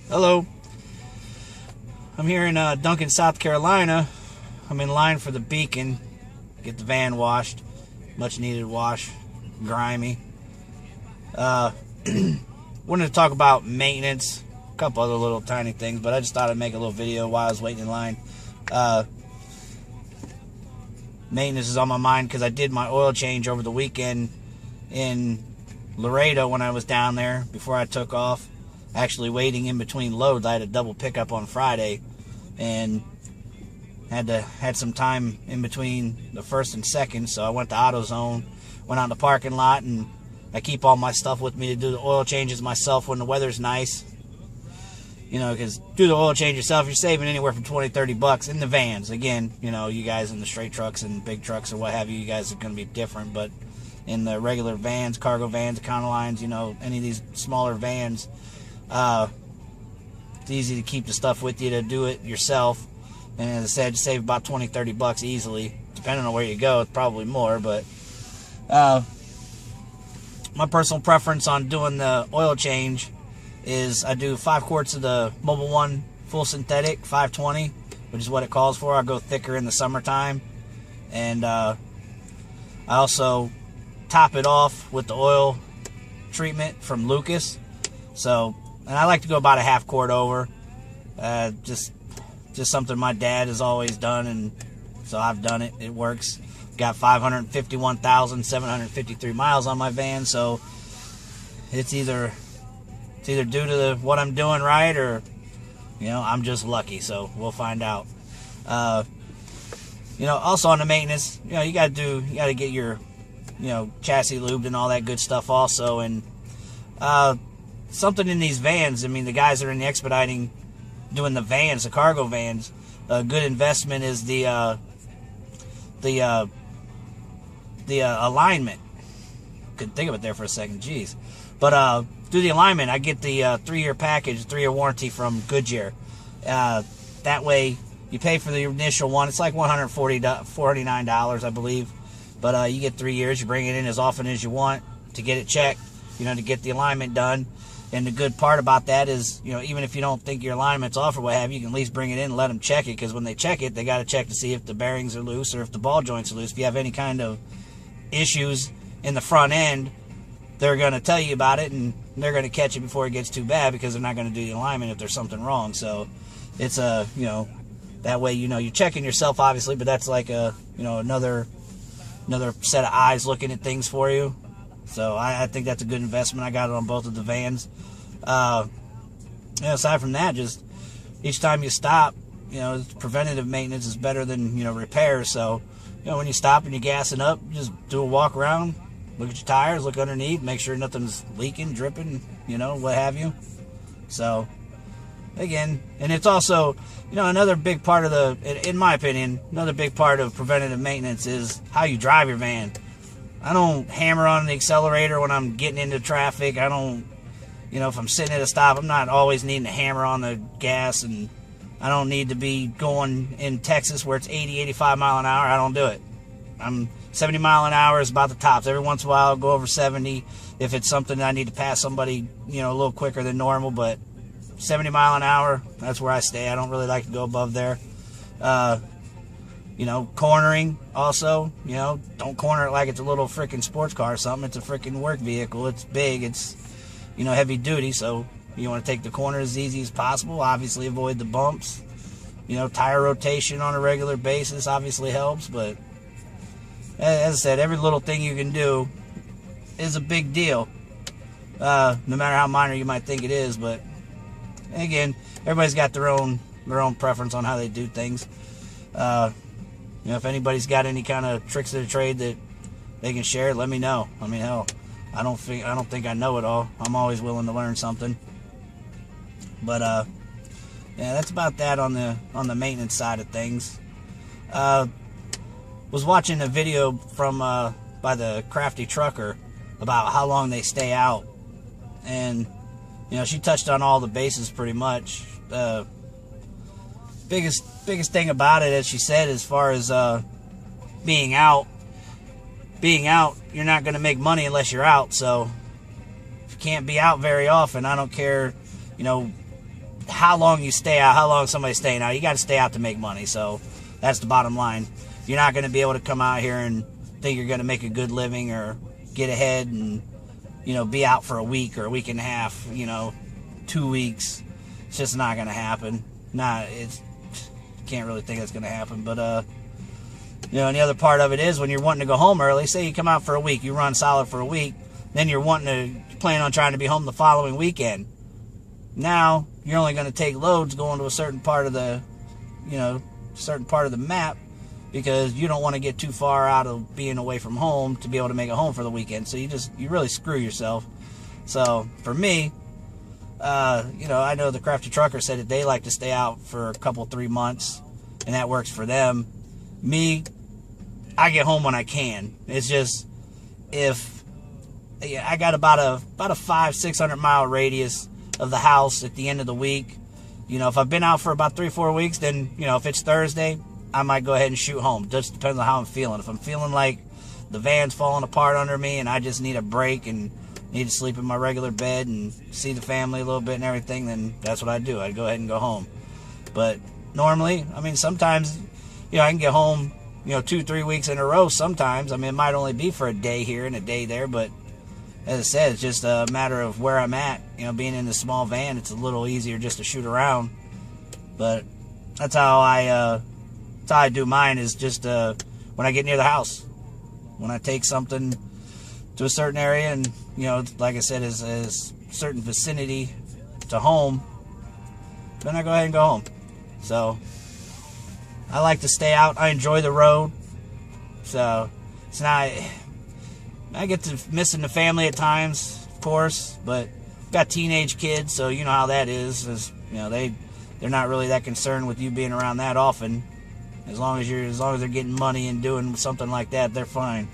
Hello. I'm here in Duncan, South Carolina. I'm in line for the Beacon. Get the van washed. Much needed wash. Grimy. Wanted to talk about maintenance. A couple other little tiny things, but I just thought I'd make a little video while I was waiting in line. Maintenance is on my mind because I did my oil change over the weekend in Laredo when I was down there before I took off. Actually waiting in between loads. I had a double pickup on Friday and had some time in between the first and second, so I went to AutoZone, went out in the parking lot, and I keep all my stuff with me to do the oil changes myself when the weather's nice. You know, because do the oil change yourself, you're saving anywhere from $20-30 in the vans. Again, you know, you guys in the straight trucks and big trucks or what have you, you guys are going to be different, but in the regular vans, cargo vans, Econolines, you know, any of these smaller vans, it's easy to keep the stuff with you to do it yourself. And as I said, you save about $20-30 easily. Depending on where you go, it's probably more. But my personal preference on doing the oil change is I do 5 quarts of the Mobil 1 full synthetic 520, which is what it calls for. I go thicker in the summertime. And I also top it off with the oil treatment from Lucas. So, and I like to go about a half quart over. Just something my dad has always done, and so I've done it. It works. Got 551,753 miles on my van, so it's either due to what I'm doing right, or you know, I'm just lucky. So we'll find out. You know, also on the maintenance, you know, you got to get your, you know, chassis lubed and all that good stuff also. And something in these vans, I mean, the guys that are in the Expediting doing the vans, the cargo vans, a good investment is the alignment. Couldn't think of it there for a second, jeez. But do the alignment. I get the 3-year package, 3-year warranty from Goodyear. That way, you pay for the initial one. It's like $149, I believe. But you get 3 years. You bring it in as often as you want to get it checked, you know, to get the alignment done. And the good part about that is, you know, even if you don't think your alignment's off or what have you, you can at least bring it in and let them check it, because when they check it, they got to check to see if the bearings are loose or if the ball joints are loose. If you have any kind of issues in the front end, they're going to tell you about it, and they're going to catch it before it gets too bad, because they're not going to do the alignment if there's something wrong. So it's you know, that way, you know, you're checking yourself, obviously, but that's like you know, another set of eyes looking at things for you. So I think that's a good investment. I got it on both of the vans. You know, aside from that, just each time you stop, you know, preventative maintenance is better than, you know, repairs. So, you know, when you stop and you're gassing up, just do a walk around, look at your tires, look underneath, make sure nothing's leaking, dripping, you know, what have you. So, again, and it's also, you know, another big part of in my opinion, another big part of preventative maintenance is how you drive your van. I don't hammer on the accelerator when I'm getting into traffic. I don't, you know, if I'm sitting at a stop, I'm not always needing to hammer on the gas, and I don't need to be going in Texas where it's 80, 85 mile an hour. I don't do it. I'm 70 mile an hour is about the tops. Every once in a while, I'll go over 70 if it's something that I need to pass somebody, you know, a little quicker than normal, but 70 mile an hour, that's where I stay. I don't really like to go above there. You know, cornering also, you know, don't corner it like it's a little freaking sports car or something. It's a freaking work vehicle. It's big. It's, you know, heavy duty, so you want to take the corner as easy as possible. Obviously, avoid the bumps. You know, tire rotation on a regular basis obviously helps, but as I said, every little thing you can do is a big deal. No matter how minor you might think it is, but again, everybody's got their own preference on how they do things. You know, if anybody's got any kind of tricks of the trade that they can share, let me know. I mean, hell, I don't think I know it all. I'm always willing to learn something. But yeah, that's about that on the maintenance side of things. Was watching a video from by the Crafty Trucker about how long they stay out, and you know, she touched on all the bases pretty much. Biggest thing about it, as she said, as far as being out, you're not going to make money unless you're out. So if you can't be out very often, I don't care, you know, how long you stay out, how long somebody's staying out. You got to stay out to make money. So that's the bottom line. You're not going to be able to come out here and think you're going to make a good living or get ahead and, you know, be out for a week or a week and a half, you know, 2 weeks. It's just not going to happen. Can't really think that's going to happen. But, you know, and the other part of it is when you're wanting to go home early, say you come out for a week, you run solid for a week, then you're planning on trying to be home the following weekend. Now, you're only going to take loads going to a certain part of the, you know, certain part of the map because you don't want to get too far out of being away from home to be able to make it home for the weekend. So you really screw yourself. So, for me, you know, I know the Crafty Trucker said that they like to stay out for a couple, 3 months, and that works for them. Me, I get home when I can. It's just, I got about a 500-600 mile radius of the house at the end of the week. You know, if I've been out for about 3-4 weeks, then, you know, if it's Thursday, I might go ahead and shoot home. Just depends on how I'm feeling. If I'm feeling like the van's falling apart under me and I just need a break and need to sleep in my regular bed and see the family a little bit and everything, then that's what I do. I'd go ahead and go home. But normally, I mean, sometimes, you know, I can get home, you know, 2-3 weeks in a row sometimes. I mean, it might only be for a day here and a day there, but as I said, it's just a matter of where I'm at. You know, being in the small van, it's a little easier just to shoot around. But that's how I do mine, is just when I get near the house. When I take something to a certain area and, you know, like I said, is certain vicinity to home, then I go ahead and go home. So I like to stay out. I enjoy the road. So it's not, I get to missing the family at times, of course, but got teenage kids, so you know how that is you know, they're not really that concerned with you being around that often. As long as they're getting money and doing something like that, they're fine.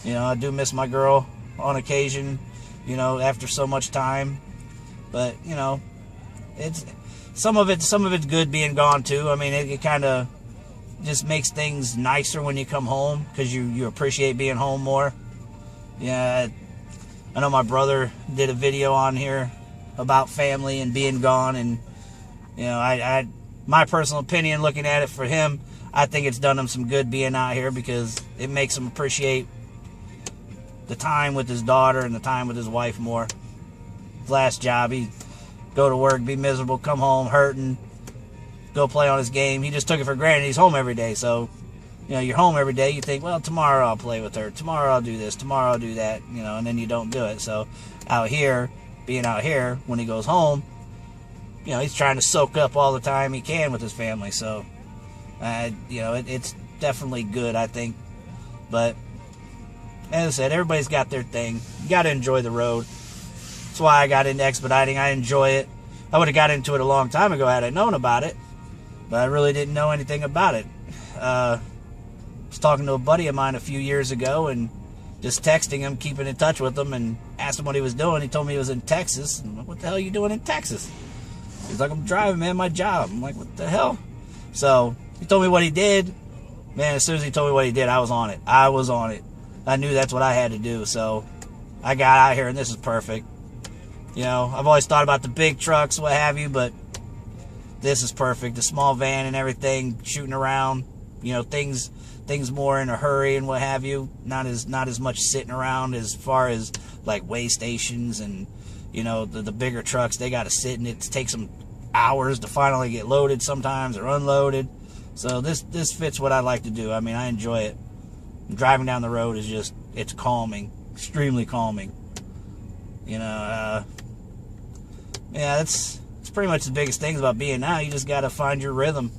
You know, I do miss my girl on occasion, you know, after so much time. But, you know, it's some of it's good being gone too. I mean, it kind of just makes things nicer when you come home because you appreciate being home more. Yeah, I know my brother did a video on here about family and being gone, and you know, my personal opinion, looking at it for him, I think it's done him some good being out here because it makes him appreciate the time with his daughter and the time with his wife more. His last job, he'd go to work, be miserable, come home hurting, go play on his game. He just took it for granted. He's home every day, so you know, you're home every day, you think, well, tomorrow I'll play with her, tomorrow I'll do this, tomorrow I'll do that, you know, and then you don't do it. So being out here, when he goes home, you know, he's trying to soak up all the time he can with his family. So, you know, it's definitely good, I think. But, as I said, everybody's got their thing. You got to enjoy the road. That's why I got into expediting. I enjoy it. I would have got into it a long time ago had I known about it, but I really didn't know anything about it. I was talking to a buddy of mine a few years ago and just texting him, keeping in touch with him, and asked him what he was doing. He told me he was in Texas. I'm like, what the hell are you doing in Texas? He's like, I'm driving, man, my job. I'm like, what the hell? So he told me what he did. Man, as soon as he told me what he did, I was on it. I knew that's what I had to do. So I got out here, and this is perfect. You know, I've always thought about the big trucks, what have you, but this is perfect. The small van and everything, shooting around, you know, things more in a hurry and what have you. Not as much sitting around as far as like way stations and, you know, the bigger trucks, they got to sit, and it takes them hours to finally get loaded sometimes or unloaded. So this fits what I like to do. I mean, I enjoy it. Driving down the road is just, it's calming, extremely calming. You know, yeah, that's pretty much the biggest things about being out. You just got to find your rhythm.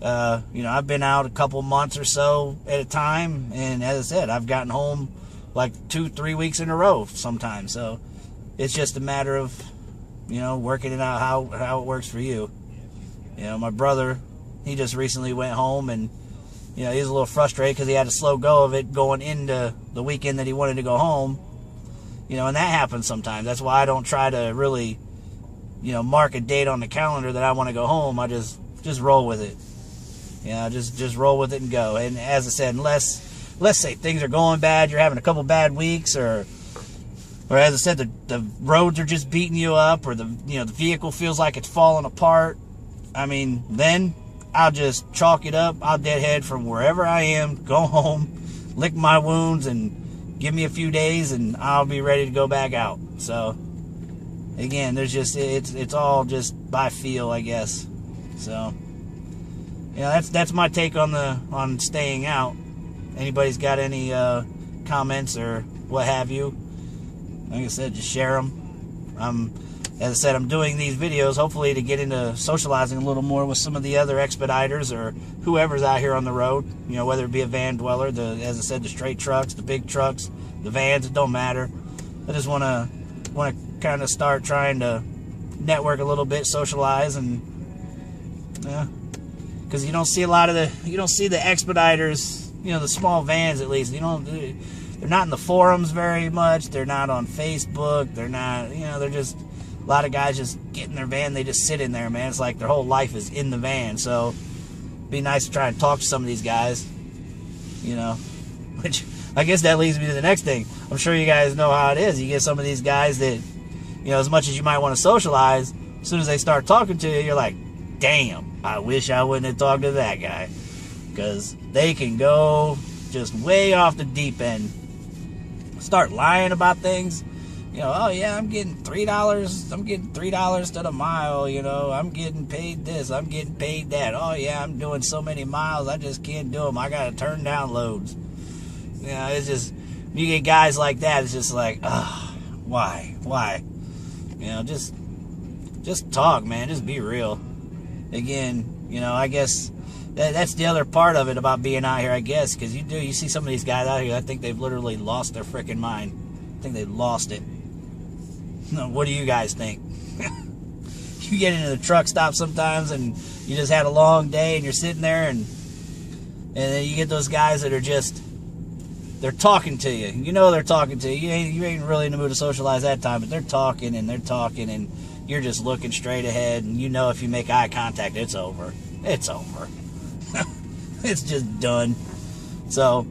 You know, I've been out a couple months or so at a time, and as I said, I've gotten home like 2-3 weeks in a row sometimes. So it's just a matter of, you know, working it out how it works for you. You know, my brother, he just recently went home, and you know, he was a little frustrated because he had to slow go of it going into the weekend that he wanted to go home. You know, and that happens sometimes. That's why I don't try to really, you know, mark a date on the calendar that I want to go home. I just roll with it. You know, just roll with it and go. And as I said, unless say things are going bad, you're having a couple bad weeks, or or as I said, the roads are just beating you up, or the vehicle feels like it's falling apart, I mean, then I'll just chalk it up. I'll deadhead from wherever I am, go home, lick my wounds, and give me a few days, and I'll be ready to go back out. So, again, there's just it's all just by feel, I guess. So, that's my take on staying out. Anybody's got any comments or what have you? Like I said, just share them. As I said, I'm doing these videos hopefully to get into socializing a little more with some of the other expediters or whoever's out here on the road. Whether it be a van dweller, as I said, the straight trucks, the big trucks, the vans, it don't matter. I just want to kind of start trying to network a little bit, socialize, and because you don't see the expediters, the small vans at least. They're not in the forums very much. They're not on Facebook. They're not, they're just, a lot of guys just get in their van. They just sit in there, man. It's like their whole life is in the van. So it'd be nice to try and talk to some of these guys, which I guess that leads me to the next thing. I'm sure you guys know how it is. You get some of these guys that, as much as you might want to socialize, as soon as they start talking to you, you're like, damn, I wish I wouldn't have talked to that guy. Because they can go just way off the deep end. Start lying about things. Oh yeah, I'm getting $3. I'm getting $3 to the mile. I'm getting paid this. I'm getting paid that. Oh yeah, I'm doing so many miles. I just can't do them. I gotta turn down loads. It's just, you get guys like that. It's just like, why? Just talk, man. Just be real. Again, I guess that's the other part of it about being out here, I guess, because you see some of these guys out here, I think they've literally lost their freaking mind. I think they've lost it. What do you guys think? You get into the truck stop sometimes and you just had a long day and you're sitting there and then you get those guys that are just, they're talking to you. They're talking to you. You ain't really in the mood to socialize that time, but they're talking and you're just looking straight ahead, and if you make eye contact, it's over. It's over. It's just done. So,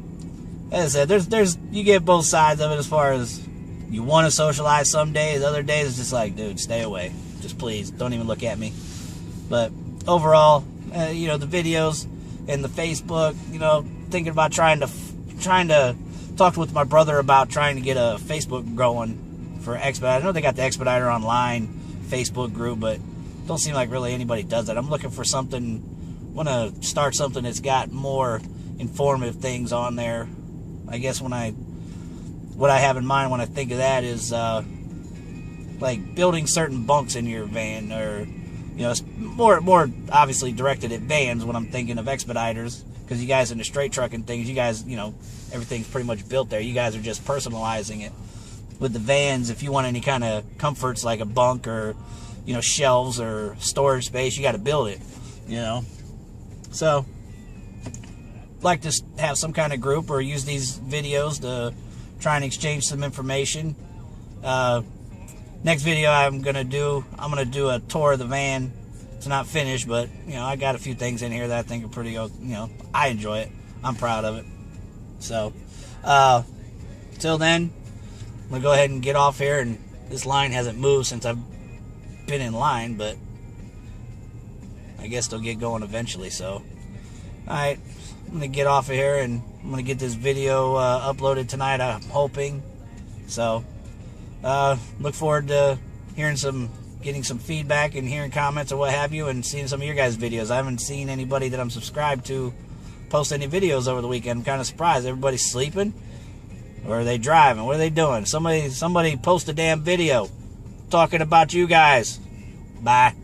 as I said, there's you get both sides of it as far as you want to socialize some days. Other days, it's just like, dude, stay away. Just please, don't even look at me. But overall, the videos and the Facebook, thinking about trying to talk with my brother about trying to get a Facebook going for Expedite. I know they got the Expediter Online Facebook group, but don't seem like really anybody does that. I'm looking for something. Want to start something that's got more informative things on there. I guess what I have in mind when I think of that is like building certain bunks in your van, or it's more obviously directed at vans when I'm thinking of expediters, because you guys in the straight trucking things, you guys everything's pretty much built there. You guys are just personalizing it. With the vans, if you want any kind of comforts like a bunk or shelves or storage space, you got to build it. So, like to have some kind of group or use these videos to try and exchange some information. Next video I'm gonna do a tour of the van. It's not finished, but I got a few things in here that I think are pretty. I enjoy it. I'm proud of it. So, till then, I'm gonna go ahead and get off here. And this line hasn't moved since I've been in line, but I guess they'll get going eventually. So, alright, I'm going to get off of here, and I'm going to get this video uploaded tonight, I'm hoping. So, look forward to getting some feedback and hearing comments or what have you, and seeing some of your guys' videos. I haven't seen anybody that I'm subscribed to post any videos over the weekend. I'm kind of surprised. Everybody's sleeping, or are they driving? What are they doing? Somebody post a damn video talking about you guys. Bye.